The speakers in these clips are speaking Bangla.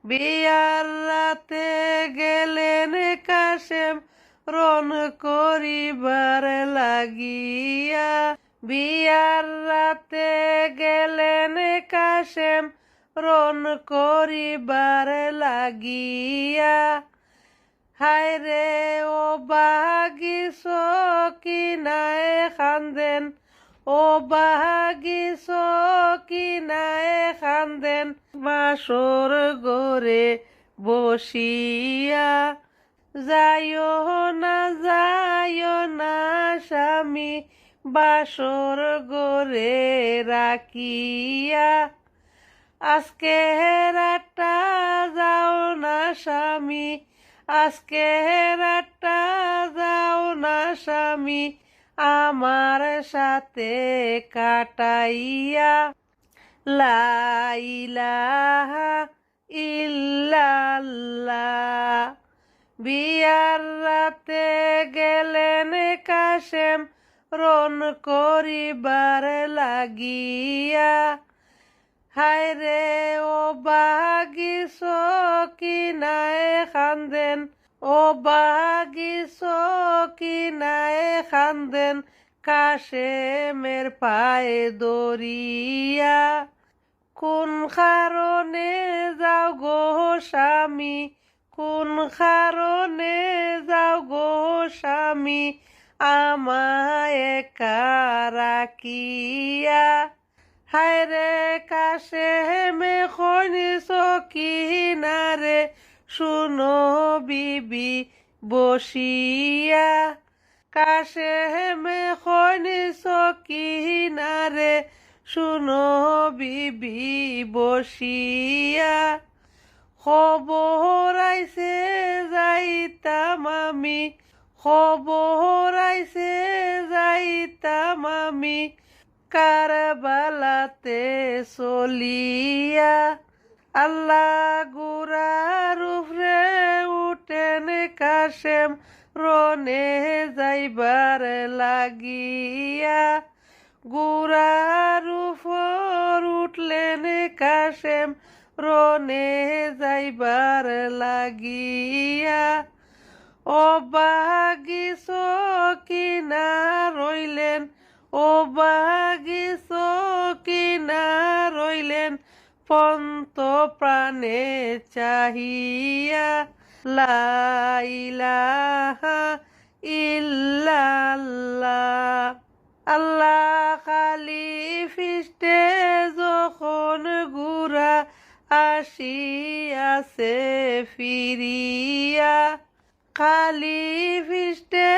বিয়ার রাতে গেলেন কাশেম রণ করিবার লাগিয়া। বিয়ার রাতে গেলেন কাশেম রণ করিবার লাগিয়া। হায় রে ও বাগিস কিনায় খান্দেন, ও বাগিস কিনায় খান্দেন বাসর গরে বসিয়া। যাইও না স্বামী বাসর গরে রাখিয়া। আজকে রাতটা যাও না স্বামী, আজকে রাতটা যাও না স্বামী আমার সাথে কাটাইয়া। লা ইলাহা ইল্লাল্লাহ। বিয়ার রাতে গেলেন কাশেম রণ করিবার লাগিয়া। হায় রে ও বাগিস কিনায় খান্দেন, ও বাগিস কিনায় খান্দেন কাশেমের পায়ে দরিয়া। কোন কারণে যাও গো স্বামী, কোন কারণে যাও গো স্বামী আমায় একা রাখিয়া। হায় রে কাশেমে খনিস কিনারে শুনো বিবি বসিয়া। কাশেমে খনিস কিনারে শুনো বিবি বসিয়া। খবর আইছে যাইতাম আমি, খবর আইছে যাইতাম আমি কারবালাতে চলিয়া। আল্লাহ গুরার উপরে উঠেন কাশেম রণে যাইবার লাগিয়া। গুরার উপর উঠলেন কাশেম রণে যাইবার লাগিয়া। ও বাগিস কিনা রইলেন, ও বাগিস কিনা রইলেন পন্ত প্রাণে চাহিয়া। লা ইলাহা ইল্লাল্লাহ। আল্লাহ খালি ফিস্টে যখন গুরা আসিয়াছে ফিরিয়া। খালি ফিস্টে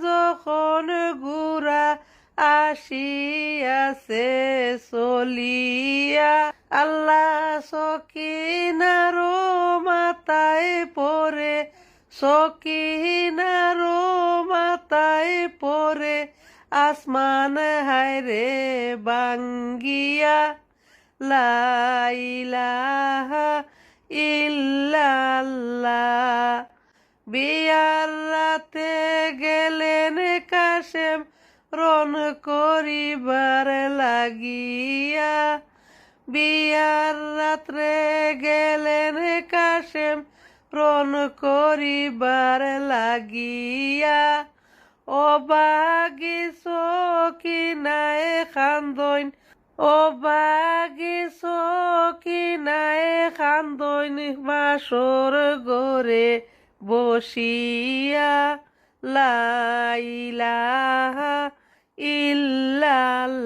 যখন গুরা আসিয়াছে চলিয়া। আল্লাহ সকিনারো মাথায় পরে, সকিনারো মাথায় পরে আসমান হায় রে বাঙ্গিয়া। লা ইলাহা ইল্লাল্লাহ। বিয়ার রাতে গেলেন কাশেম রণ করিবার লাগিয়া। বিয়ার রাত্রে গেলেন কাশেম রণ করিবার লাগিয়া। ও বাগিস কিনায় খান্দইন, ও বাগিস কিনায় খান্দইন বাসর গরে বসিয়া। লা ইলাহা ইল্লাল্লাহ।